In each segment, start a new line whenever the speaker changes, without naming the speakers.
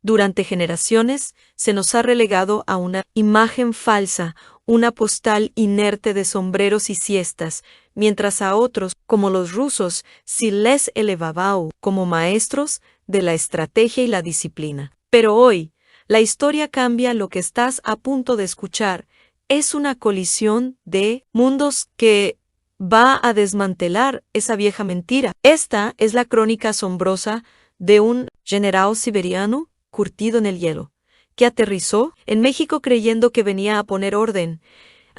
Durante generaciones se nos ha relegado a una imagen falsa, una postal inerte de sombreros y siestas, mientras a otros, como los rusos, se les elevaba como maestros de la estrategia y la disciplina. Pero hoy, la historia cambia. Lo que estás a punto de escuchar es una colisión de mundos que va a desmantelar esa vieja mentira. Esta es la crónica asombrosa de un general siberiano curtido en el hielo, que aterrizó en México creyendo que venía a poner orden.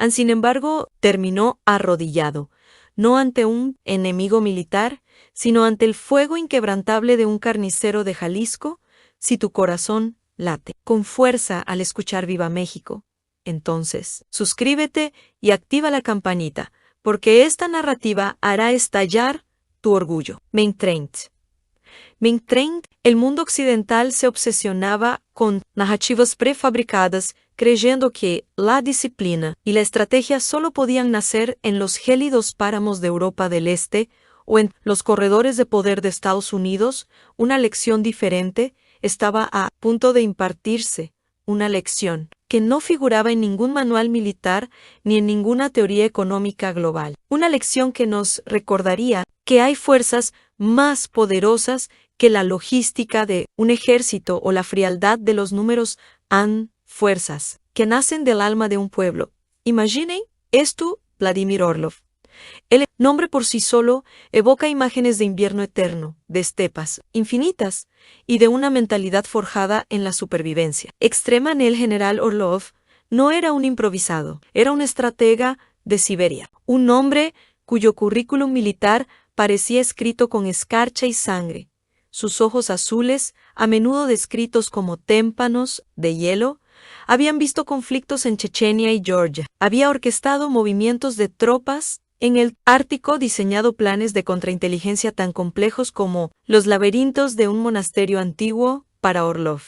Sin embargo, terminó arrodillado, no ante un enemigo militar, sino ante el fuego inquebrantable de un carnicero de Jalisco. Si tu corazón late con fuerza al escuchar Viva México, entonces suscríbete y activa la campanita, porque esta narrativa hará estallar tu orgullo. El mundo occidental se obsesionaba con narrativas prefabricadas, creyendo que la disciplina y la estrategia solo podían nacer en los gélidos páramos de Europa del Este o en los corredores de poder de Estados Unidos. Una lección diferente estaba a punto de impartirse, una lección que no figuraba en ningún manual militar ni en ninguna teoría económica global. Una lección que nos recordaría que hay fuerzas más poderosas que la logística de un ejército o la frialdad de los números. Fuerzas que nacen del alma de un pueblo. Imaginen esto, Vladimir Orlov. El nombre por sí solo evoca imágenes de invierno eterno, de estepas infinitas y de una mentalidad forjada en la supervivencia extrema. El general Orlov no era un improvisado, era un estratega de Siberia, un hombre cuyo currículum militar parecía escrito con escarcha y sangre. Sus ojos azules, a menudo descritos como témpanos de hielo, habían visto conflictos en Chechenia y Georgia. Había orquestado movimientos de tropas en el Ártico, diseñado planes de contrainteligencia tan complejos como los laberintos de un monasterio antiguo. Para Orlov,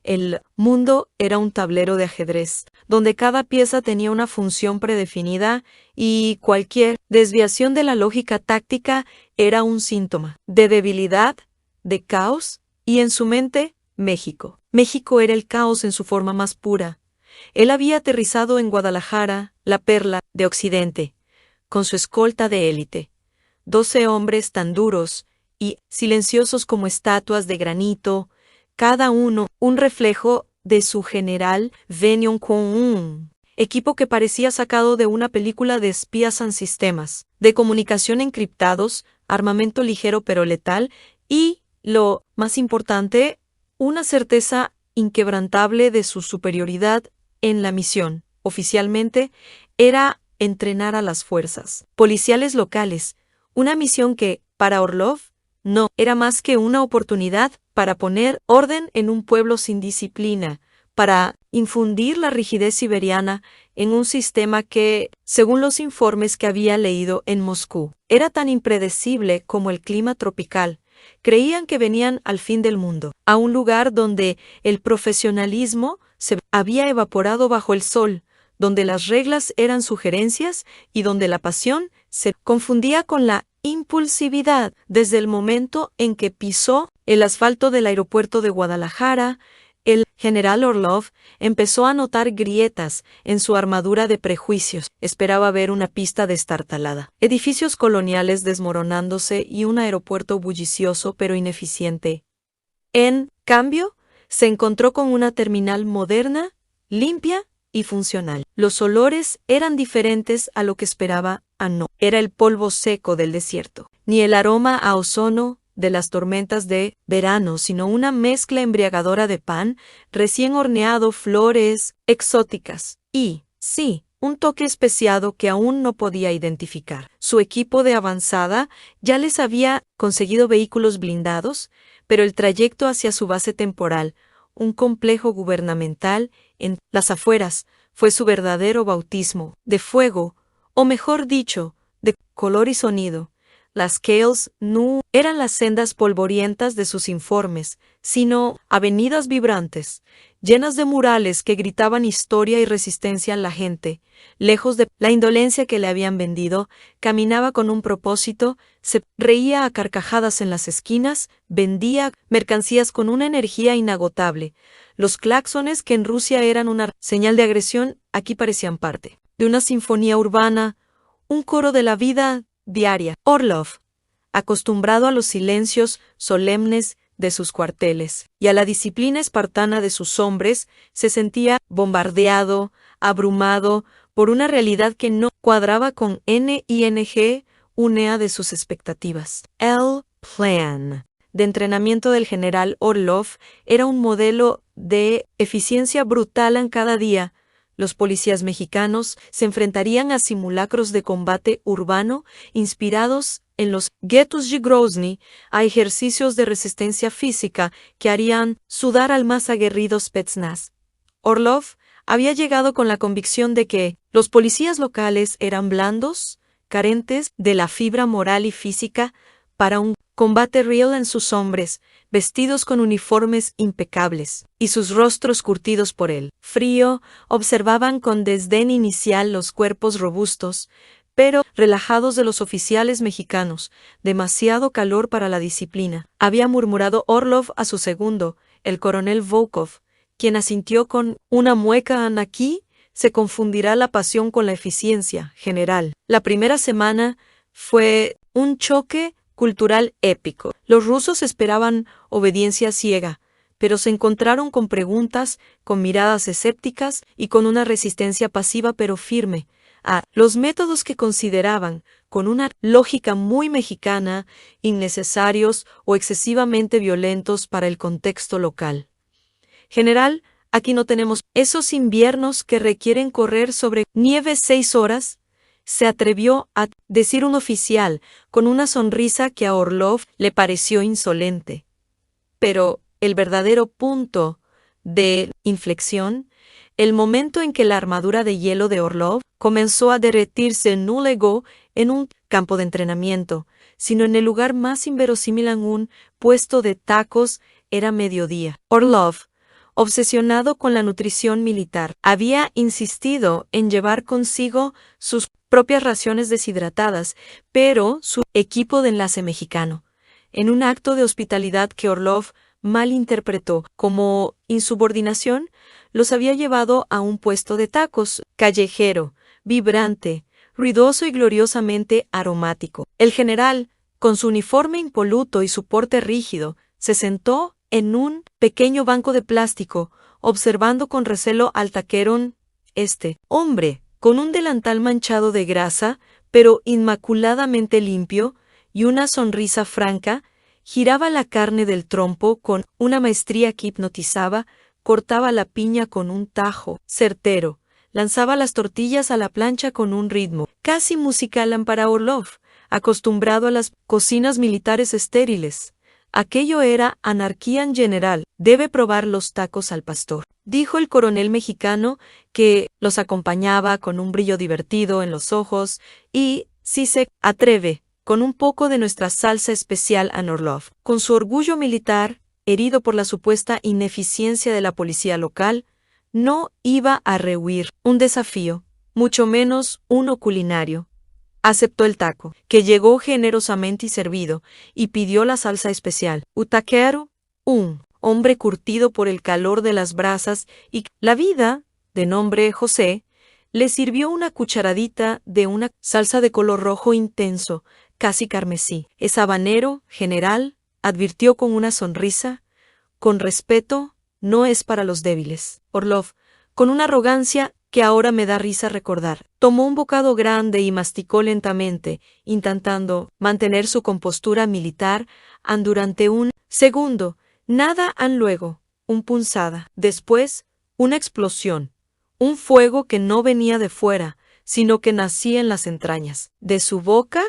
el mundo era un tablero de ajedrez, donde cada pieza tenía una función predefinida y cualquier desviación de la lógica táctica era un síntoma de debilidad, de caos, y en su mente, México. México era el caos en su forma más pura. Él había aterrizado en Guadalajara, la perla de Occidente, con su escolta de élite. 12 hombres tan duros y silenciosos como estatuas de granito, cada uno un reflejo de su general Venion con un equipo que parecía sacado de una película de espías en sistemas de comunicación encriptados, armamento ligero pero letal y, lo más importante, una certeza inquebrantable de su superioridad en la misión. Oficialmente, era entrenar a las fuerzas policiales locales, una misión que, para Orlov, no era más que una oportunidad para poner orden en un pueblo sin disciplina, para infundir la rigidez siberiana en un sistema que, según los informes que había leído en Moscú, era tan impredecible como el clima tropical. Creían que venían al fin del mundo, a un lugar donde el profesionalismo se había evaporado bajo el sol, donde las reglas eran sugerencias y donde la pasión se confundía con la impulsividad. Desde el momento en que pisó el asfalto del aeropuerto de Guadalajara, el general Orlov empezó a notar grietas en su armadura de prejuicios. Esperaba ver una pista destartalada, edificios coloniales desmoronándose y un aeropuerto bullicioso pero ineficiente. En cambio, se encontró con una terminal moderna, limpia y funcional. Los olores eran diferentes a lo que esperaba. No era el polvo seco del desierto, ni el aroma a ozono de las tormentas de verano, sino una mezcla embriagadora de pan recién horneado, flores exóticas y, sí, un toque especiado que aún no podía identificar. Su equipo de avanzada ya les había conseguido vehículos blindados, pero el trayecto hacia su base temporal, un complejo gubernamental en las afueras, fue su verdadero bautismo de fuego, o mejor dicho, de color y sonido. Las calles no eran las sendas polvorientas de sus informes, sino avenidas vibrantes, llenas de murales que gritaban historia y resistencia a la gente. Lejos de la indolencia que le habían vendido, caminaba con un propósito, se reía a carcajadas en las esquinas, vendía mercancías con una energía inagotable. Los claxones, que en Rusia eran una señal de agresión, aquí parecían parte de una sinfonía urbana, un coro de la vida diaria. Orlov, acostumbrado a los silencios solemnes de sus cuarteles y a la disciplina espartana de sus hombres, se sentía bombardeado, abrumado por una realidad que no cuadraba con una de sus expectativas. El plan de entrenamiento del general Orlov era un modelo de eficiencia brutal en cada día. Los policías mexicanos se enfrentarían a simulacros de combate urbano inspirados en los guetos de Grozny, a ejercicios de resistencia física que harían sudar al más aguerrido Spetsnaz. Orlov había llegado con la convicción de que los policías locales eran blandos, carentes de la fibra moral y física para un combate real en sus hombres, vestidos con uniformes impecables, y sus rostros curtidos por el frío, observaban con desdén inicial los cuerpos robustos, pero relajados de los oficiales mexicanos, demasiado calor para la disciplina. Había murmurado Orlov a su segundo, el coronel Volkov, quien asintió con una mueca. Aquí se confundirá la pasión con la eficiencia, general. La primera semana fue un choque cultural épico. Los rusos esperaban obediencia ciega, pero se encontraron con preguntas, con miradas escépticas y con una resistencia pasiva pero firme a los métodos que consideraban, con una lógica muy mexicana, innecesarios o excesivamente violentos para el contexto local. General, aquí no tenemos esos inviernos que requieren correr sobre nieve 6 horas, se atrevió a decir un oficial con una sonrisa que a Orlov le pareció insolente. Pero el verdadero punto de inflexión, el momento en que la armadura de hielo de Orlov comenzó a derretirse, no llegó en un campo de entrenamiento, sino en el lugar más inverosímil, en un puesto de tacos. Era mediodía. Orlov, obsesionado con la nutrición militar, había insistido en llevar consigo sus propias raciones deshidratadas, pero su equipo de enlace mexicano, en un acto de hospitalidad que Orlov malinterpretó como insubordinación, los había llevado a un puesto de tacos, callejero, vibrante, ruidoso y gloriosamente aromático. El general, con su uniforme impoluto y su porte rígido, se sentó en un pequeño banco de plástico, observando con recelo al taquerón. Este hombre, con un delantal manchado de grasa, pero inmaculadamente limpio, y una sonrisa franca, giraba la carne del trompo con una maestría que hipnotizaba, cortaba la piña con un tajo certero, lanzaba las tortillas a la plancha con un ritmo casi musical para Orlov, acostumbrado a las cocinas militares estériles. Aquello era anarquía en general. Debe probar los tacos al pastor, dijo el coronel mexicano, que los acompañaba con un brillo divertido en los ojos, y, si se atreve, con un poco de nuestra salsa especial a Orlov. Con su orgullo militar, herido por la supuesta ineficiencia de la policía local, no iba a rehuir un desafío, mucho menos uno culinario. Aceptó el taco, que llegó generosamente y servido, y pidió la salsa especial. Un taquero, un hombre curtido por el calor de las brasas y la vida, de nombre José, le sirvió una cucharadita de una salsa de color rojo intenso, casi carmesí. Es habanero, general, advirtió con una sonrisa. Con respeto, no es para los débiles. Orlov, con una arrogancia que ahora me da risa recordar, tomó un bocado grande y masticó lentamente, intentando mantener su compostura militar durante un segundo. Nada luego, un punzada. Después, una explosión. Un fuego que no venía de fuera, sino que nacía en las entrañas de su boca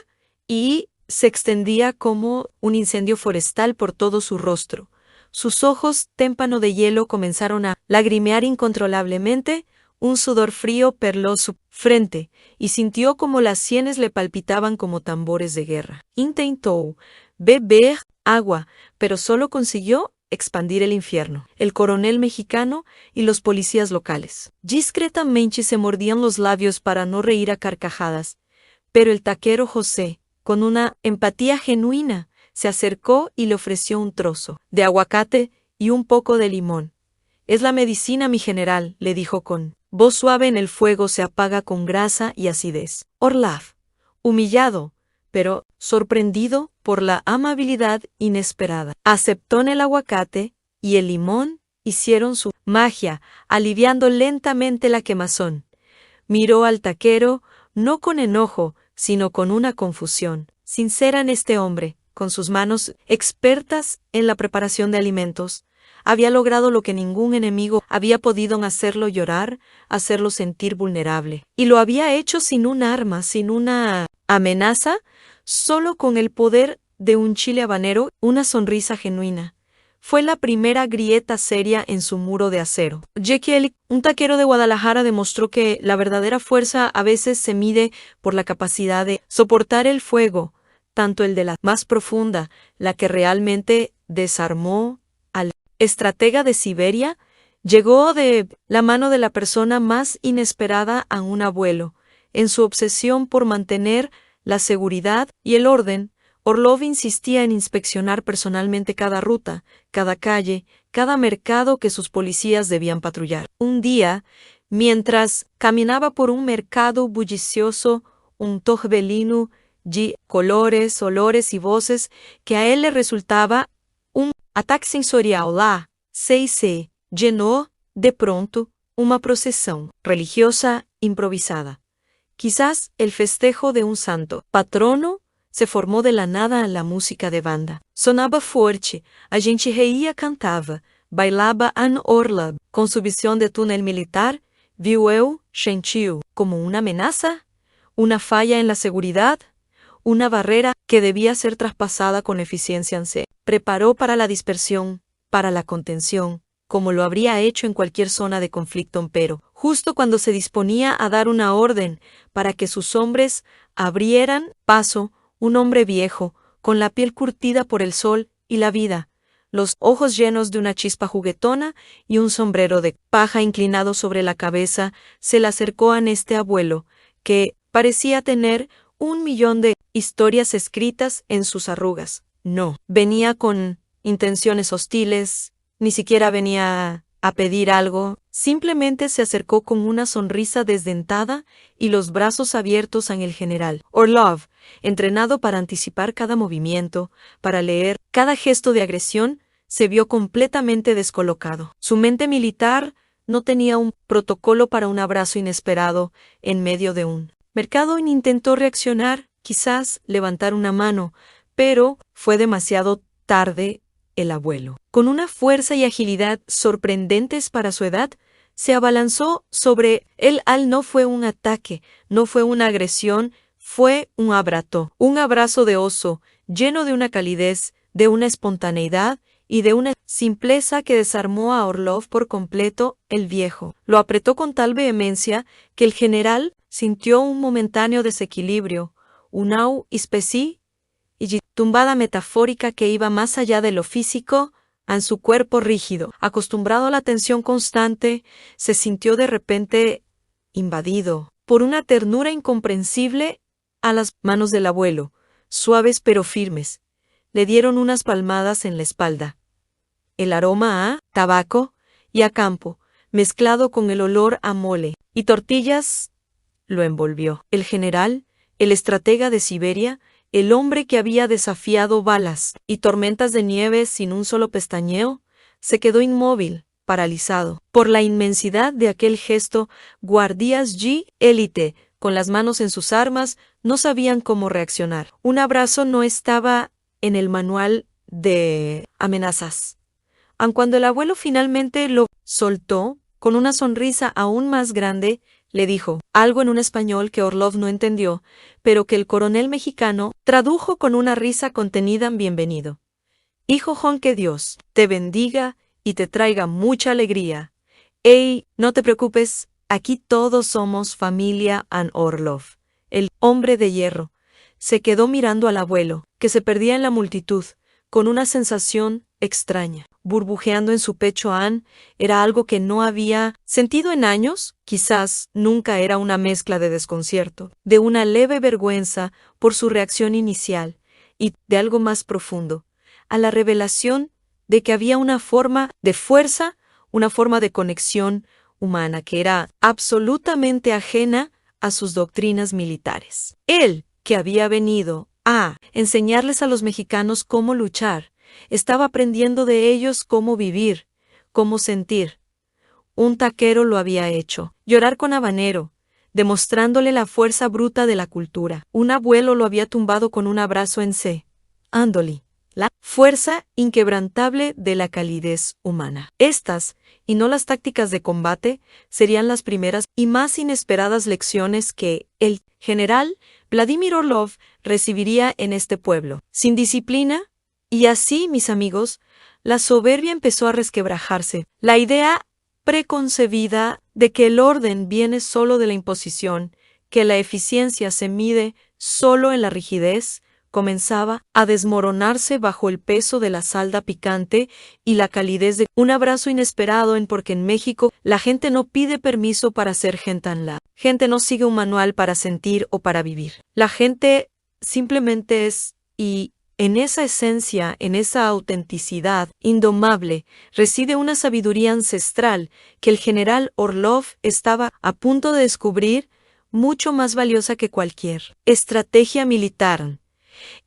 y se extendía como un incendio forestal por todo su rostro. Sus ojos, témpano de hielo, comenzaron a lagrimear incontrolablemente. Un sudor frío perló su frente, y sintió como las sienes le palpitaban como tambores de guerra. Intentó beber agua, pero solo consiguió expandir el infierno. El coronel mexicano y los policías locales discretamente se mordían los labios para no reír a carcajadas, pero el taquero José, con una empatía genuina, se acercó y le ofreció un trozo de aguacate y un poco de limón. «Es la medicina, mi general», le dijo con voz suave. «En el fuego se apaga con grasa y acidez». Orlov, humillado, pero sorprendido por la amabilidad inesperada, aceptó. En el aguacate y el limón hicieron su magia, aliviando lentamente la quemazón. Miró al taquero, no con enojo, sino con una confusión sincera en este hombre. Con sus manos expertas en la preparación de alimentos, había logrado lo que ningún enemigo había podido: hacerlo llorar, hacerlo sentir vulnerable. Y lo había hecho sin un arma, sin una amenaza, solo con el poder de un chile habanero, una sonrisa genuina. Fue la primera grieta seria en su muro de acero. Jackie Ellick, un taquero de Guadalajara, demostró que la verdadera fuerza a veces se mide por la capacidad de soportar el fuego, tanto el de la más profunda, la que realmente desarmó al estratega de Siberia, llegó de la mano de la persona más inesperada a un abuelo. En su obsesión por mantener la seguridad y el orden, Orlov insistía en inspeccionar personalmente cada ruta, cada calle, cada mercado que sus policías debían patrullar. Un día, mientras caminaba por un mercado bullicioso, un torbellino de colores, olores y voces que a él le resultaba un ataque sensorial, lá se llenó de pronto una procesión religiosa improvisada. Quizás el festejo de un santo patrono. Se formó de la nada la música de banda. Sonaba fuerte, a gente reía, cantava, bailaba. An Orlov, con su visión de túnel militar, viu sentiu como una amenaza, una falla en la seguridad, una barrera que debía ser traspasada con eficiencia. Se preparó para la dispersión, para la contención, como lo habría hecho en cualquier zona de conflicto, pero justo cuando se disponía a dar una orden para que sus hombres abrieran paso, un hombre viejo, con la piel curtida por el sol y la vida, los ojos llenos de una chispa juguetona y un sombrero de paja inclinado sobre la cabeza, se le acercó a este abuelo, que parecía tener 1.000.000 de historias escritas en sus arrugas. No venía con intenciones hostiles, ni siquiera venía a pedir algo, simplemente se acercó con una sonrisa desdentada y los brazos abiertos en el general. Orlov, entrenado para anticipar cada movimiento, para leer cada gesto de agresión, se vio completamente descolocado. Su mente militar no tenía un protocolo para un abrazo inesperado en medio de un mercado. Intentó reaccionar, quizás levantar una mano, pero fue demasiado tarde. El abuelo, con una fuerza y agilidad sorprendentes para su edad, se abalanzó sobre él. No fue un ataque, no fue una agresión, fue un abrazo de oso, lleno de una calidez, de una espontaneidad y de una simpleza que desarmó a Orlov por completo. El viejo lo apretó con tal vehemencia que el general sintió un momentáneo desequilibrio, una especie y tumbada metafórica que iba más allá de lo físico. En su cuerpo rígido, acostumbrado a la tensión constante, se sintió de repente invadido por una ternura incomprensible. A las manos del abuelo, suaves pero firmes, le dieron unas palmadas en la espalda. El aroma a tabaco y a campo, mezclado con el olor a mole y tortillas, lo envolvió. El general, el estratega de Siberia, el hombre que había desafiado balas y tormentas de nieve sin un solo pestañeo, se quedó inmóvil, paralizado por la inmensidad de aquel gesto. Guardias de élite, con las manos en sus armas, no sabían cómo reaccionar. Un abrazo no estaba en el manual de amenazas. Aun cuando el abuelo finalmente lo soltó, con una sonrisa aún más grande, le dijo algo en un español que Orlov no entendió, pero que el coronel mexicano tradujo con una risa contenida: bienvenido. Hijo Juan, que Dios te bendiga y te traiga mucha alegría. Ey, no te preocupes, Aquí todos somos familia An Orlov. El hombre de hierro se quedó mirando al abuelo, que se perdía en la multitud, con una sensación extraña. Burbujeando en su pecho Ann era algo que no había sentido en años, quizás nunca era una mezcla de desconcierto, de una leve vergüenza por su reacción inicial y de algo más profundo, a la revelación de que había una forma de fuerza, una forma de conexión humana que era absolutamente ajena a sus doctrinas militares. Él, que había venido a enseñarles a los mexicanos cómo luchar, estaba aprendiendo de ellos cómo vivir, cómo sentir. Un taquero lo había hecho, llorar con habanero, demostrándole la fuerza bruta de la cultura. Un abuelo lo había tumbado con un abrazo en C. Ándoli, la fuerza inquebrantable de la calidez humana. Estas, y no las tácticas de combate, serían las primeras y más inesperadas lecciones que el general Vladimir Orlov recibiría en este pueblo. Sin disciplina, y así, mis amigos, la soberbia empezó a resquebrajarse. La idea preconcebida de que el orden viene solo de la imposición, que la eficiencia se mide solo en la rigidez, comenzaba a desmoronarse bajo el peso de la salda picante y la calidez de un abrazo inesperado porque en México la gente no pide permiso para ser la gente no sigue un manual para sentir o para vivir. La gente simplemente es, y en esa esencia, en esa autenticidad indomable, reside una sabiduría ancestral que el general Orlov estaba a punto de descubrir, mucho más valiosa que cualquier estrategia militar.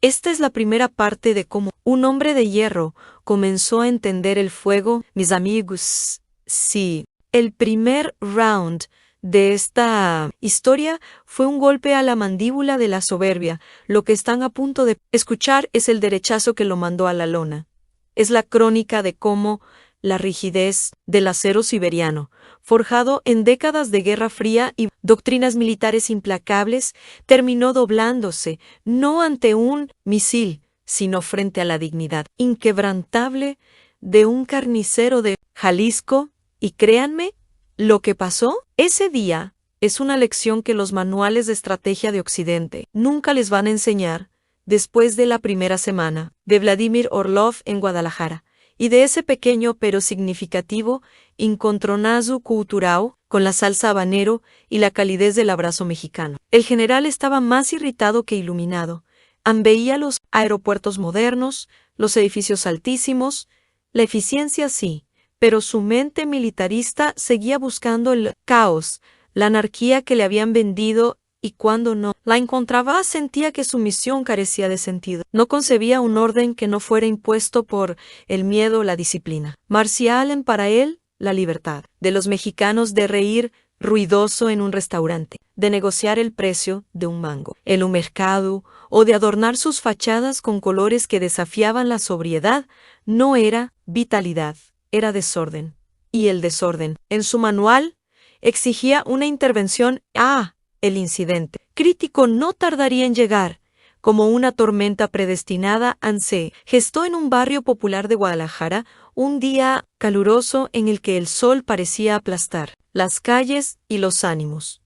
Esta es la primera parte de cómo un hombre de hierro comenzó a entender el fuego, mis amigos. Sí, el primer round de esta historia fue un golpe a la mandíbula de la soberbia. Lo que están a punto de escuchar es el derechazo que lo mandó a la lona. Es la crónica de cómo la rigidez del acero siberiano, forjado en décadas de Guerra Fría y doctrinas militares implacables, terminó doblándose, no ante un misil, sino frente a la dignidad inquebrantable de un carnicero de Jalisco. Y créanme, lo que pasó ese día es una lección que los manuales de estrategia de Occidente nunca les van a enseñar después de la primera semana de Vladimir Orlov en Guadalajara y de ese pequeño pero significativo encontronazo cultural con la salsa habanero y la calidez del abrazo mexicano. El general estaba más irritado que iluminado. Veía los aeropuertos modernos, los edificios altísimos, la eficiencia sí, pero su mente militarista seguía buscando el caos, la anarquía que le habían vendido, y cuando no la encontraba sentía que su misión carecía de sentido. No concebía un orden que no fuera impuesto por el miedo o la disciplina. Marcial para él, la libertad. De los mexicanos de reír ruidoso en un restaurante, de negociar el precio de un mango en un mercado o de adornar sus fachadas con colores que desafiaban la sobriedad, no era vitalidad, era desorden. Y el desorden, en su manual, exigía una intervención. El incidente crítico no tardaría en llegar, como una tormenta predestinada. Se gestó en un barrio popular de Guadalajara, un día caluroso en el que el sol parecía aplastar las calles y los ánimos.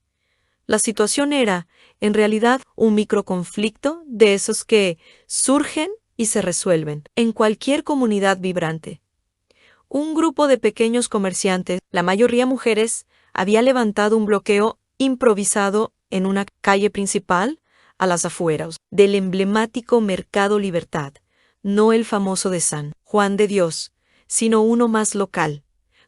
La situación era, en realidad, un microconflicto de esos que surgen y se resuelven en cualquier comunidad vibrante. Un grupo de pequeños comerciantes, la mayoría mujeres, había levantado un bloqueo improvisado en una calle principal a las afueras del emblemático Mercado Libertad, no el famoso de San Juan de Dios, sino uno más local,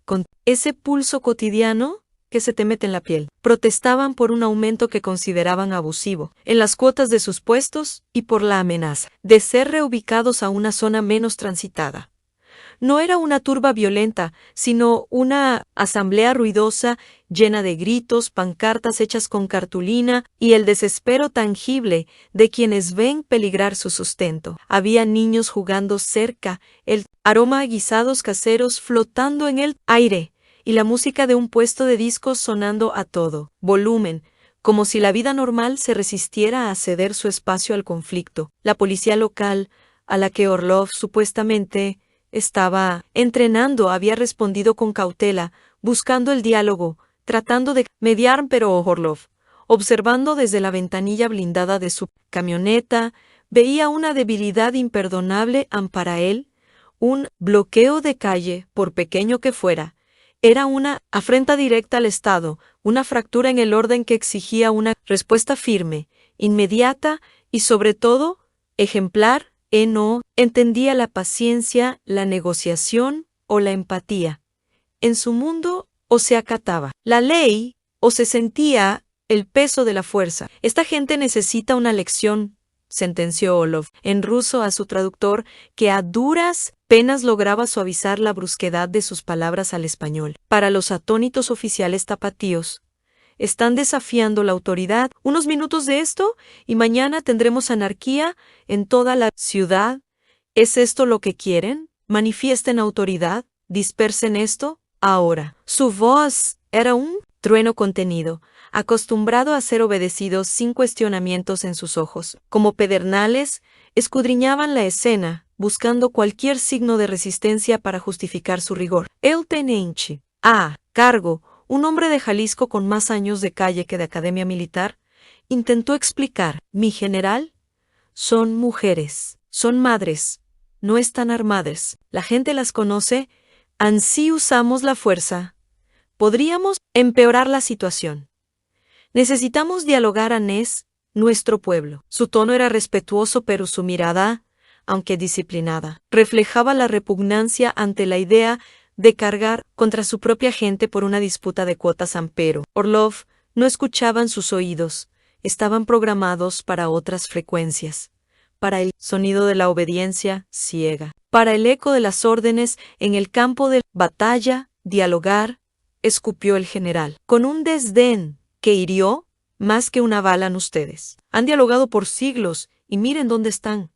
con ese pulso cotidiano que se te mete en la piel. Protestaban por un aumento que consideraban abusivo en las cuotas de sus puestos y por la amenaza de ser reubicados a una zona menos transitada. No era una turba violenta, sino una asamblea ruidosa, llena de gritos, pancartas hechas con cartulina y el desespero tangible de quienes ven peligrar su sustento. Había niños jugando cerca, el aroma a guisados caseros flotando en el aire y la música de un puesto de discos sonando a todo volumen, como si la vida normal se resistiera a ceder su espacio al conflicto. La policía local, a la que Orlov supuestamente estaba entrenando, había respondido con cautela, buscando el diálogo, tratando de mediar, pero Orlov, observando desde la ventanilla blindada de su camioneta, veía una debilidad imperdonable para él. Un bloqueo de calle, por pequeño que fuera, era una afrenta directa al Estado, una fractura en el orden que exigía una respuesta firme, inmediata y, sobre todo, ejemplar. No entendía la paciencia, la negociación o la empatía. En su mundo, o se acataba la ley o se sentía el peso de la fuerza. Esta gente necesita una lección, sentenció Orlov en ruso a su traductor, que a duras penas lograba suavizar la brusquedad de sus palabras al español. Para los atónitos oficiales tapatíos, están desafiando la autoridad. Unos minutos de esto y mañana tendremos anarquía en toda la ciudad. ¿Es esto lo que quieren? Manifiesten autoridad, dispersen esto, ahora. Su voz era un trueno contenido, acostumbrado a ser obedecido sin cuestionamientos en sus ojos. Como pedernales, escudriñaban la escena, buscando cualquier signo de resistencia para justificar su rigor. El teniente cargo, un hombre de Jalisco con más años de calle que de academia militar, intentó explicar: mi general, son mujeres, son madres, no están armadas, la gente las conoce, ansí usamos la fuerza. Podríamos empeorar la situación. Necesitamos dialogar, Anés, nuestro pueblo. Su tono era respetuoso, pero su mirada, aunque disciplinada, reflejaba la repugnancia ante la idea de cargar contra su propia gente por una disputa de cuotas. Pero Orlov no escuchaban sus oídos, estaban programados para otras frecuencias, para el sonido de la obediencia ciega, para el eco de las órdenes en el campo de batalla. Dialogar, escupió el general, con un desdén que hirió más que una bala en ustedes. Han dialogado por siglos y miren dónde están.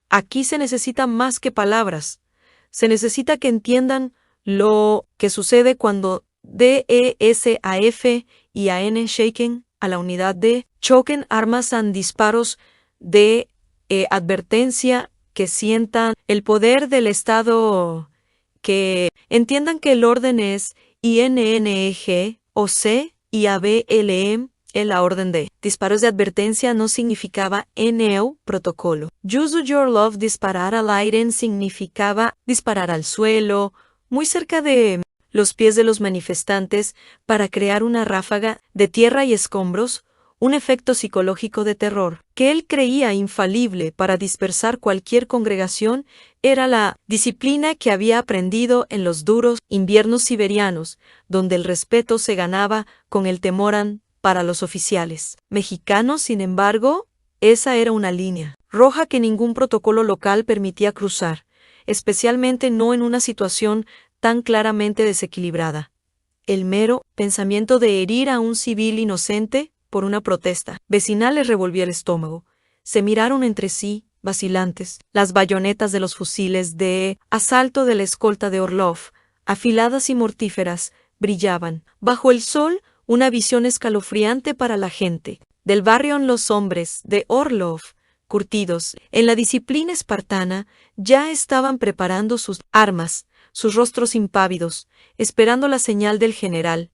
Aquí se necesita más que palabras. Se necesita que entiendan lo que sucede cuando DESAF y AN shaken a la unidad de choquen armas and disparos de advertencia, que sientan el poder del Estado, que entiendan que el orden es INNEG o C y ABLM. La orden de disparos de advertencia no significaba NEU protocolo. Use your love, disparar al aire significaba disparar al suelo, muy cerca de los pies de los manifestantes, para crear una ráfaga de tierra y escombros, un efecto psicológico de terror, que él creía infalible para dispersar cualquier congregación. Era la disciplina que había aprendido en los duros inviernos siberianos, donde el respeto se ganaba con el temor para los oficiales mexicanos. Sin embargo, esa era una línea roja que ningún protocolo local permitía cruzar, especialmente no en una situación tan claramente desequilibrada. El mero pensamiento de herir a un civil inocente por una protesta vecinal les revolvía el estómago. Se miraron entre sí, vacilantes. Las bayonetas de los fusiles de asalto de la escolta de Orlov, afiladas y mortíferas, brillaban. Bajo el sol, una visión escalofriante para la gente del barrio. Los hombres de Orlov, curtidos en la disciplina espartana, ya estaban preparando sus armas, sus rostros impávidos, esperando la señal del general.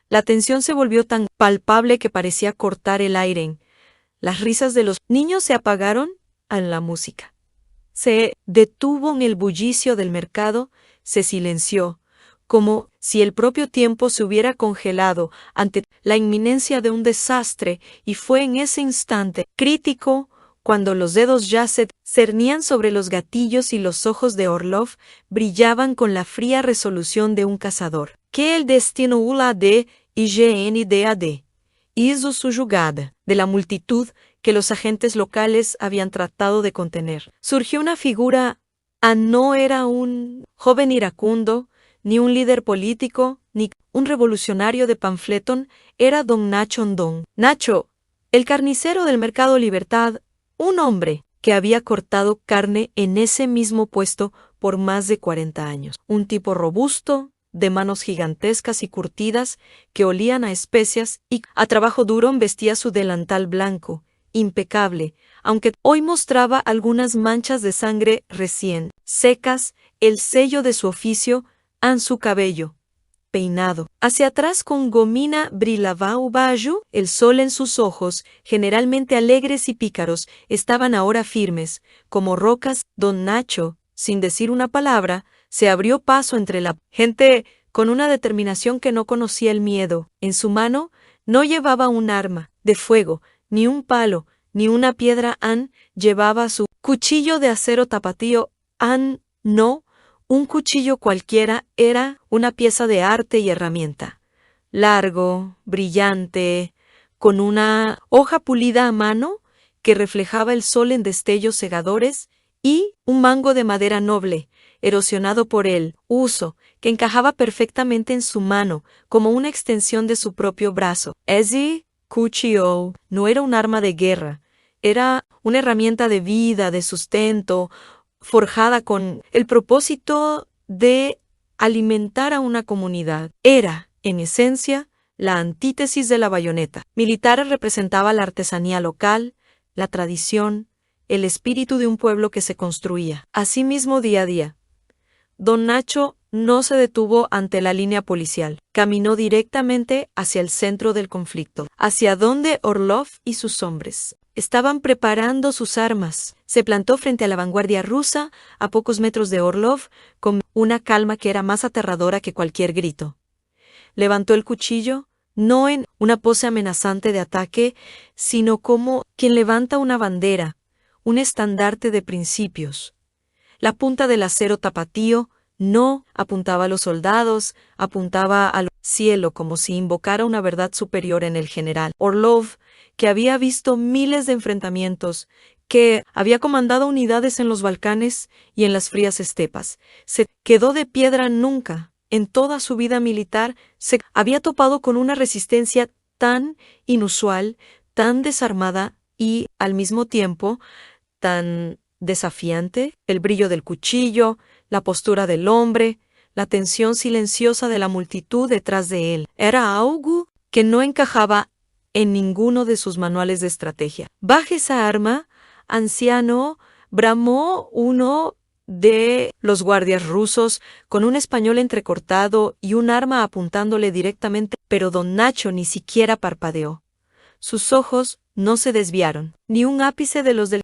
La tensión se volvió tan palpable que parecía cortar el aire. Las risas de los niños se apagaron en la música. Se detuvo en el bullicio del mercado, se silenció, como si el propio tiempo se hubiera congelado ante la inminencia de un desastre, y fue en ese instante crítico, cuando los dedos ya se cernían sobre los gatillos y los ojos de Orlov brillaban con la fría resolución de un cazador, que el destino ULAD IGNDAD hizo su jugada. De la multitud que los agentes locales habían tratado de contener, surgió una figura. No era un joven iracundo, ni un líder político, ni un revolucionario de panfletón. Era don Nacho Ondón. Nacho, el carnicero del Mercado Libertad, un hombre que había cortado carne en ese mismo puesto por más de 40 años. Un tipo robusto, de manos gigantescas y curtidas, que olían a especias y a trabajo duro. Vestía su delantal blanco, impecable, aunque hoy mostraba algunas manchas de sangre recién secas, el sello de su oficio en su cabello. peinado. Hacia atrás con gomina brillaba bajo, el sol en sus ojos, generalmente alegres y pícaros, estaban ahora firmes, como rocas. Don Nacho, sin decir una palabra, se abrió paso entre la gente con una determinación que no conocía el miedo. En su mano no llevaba un arma de fuego, ni un palo, ni una piedra. Llevaba su cuchillo de acero tapatío. No, un cuchillo cualquiera, era una pieza de arte y herramienta. Largo, brillante, con una hoja pulida a mano que reflejaba el sol en destellos cegadores, y un mango de madera noble, erosionado por el uso, que encajaba perfectamente en su mano, como una extensión de su propio brazo. Ese cuchillo no era un arma de guerra, era una herramienta de vida, de sustento, forjada con el propósito de alimentar a una comunidad. Era, en esencia, la antítesis de la bayoneta. Militar representaba la artesanía local, la tradición, el espíritu de un pueblo que se construía. Asimismo, día a día, Don Nacho no se detuvo ante la línea policial. Caminó directamente hacia el centro del conflicto, hacia donde Orlov y sus hombres estaban preparando sus armas. Se plantó frente a la vanguardia rusa, a pocos metros de Orlov, con una calma que era más aterradora que cualquier grito. Levantó el cuchillo, no en una pose amenazante de ataque, sino como quien levanta una bandera, un estandarte de principios. La punta del acero tapatío no apuntaba a los soldados, apuntaba al cielo como si invocara una verdad superior en el general Orlov, que había visto miles de enfrentamientos, que había comandado unidades en los Balcanes y en las frías estepas. Se quedó de piedra nunca. En toda su vida militar se había topado con una resistencia tan inusual, tan desarmada y, al mismo tiempo, tan desafiante. El brillo del cuchillo, la postura del hombre, la tensión silenciosa de la multitud detrás de él. Era algo que no encajaba en ninguno de sus manuales de estrategia. «Baje esa arma, anciano», bramó uno de los guardias rusos, con un español entrecortado y un arma apuntándole directamente, pero don Nacho ni siquiera parpadeó. Sus ojos no se desviaron, ni un ápice de los del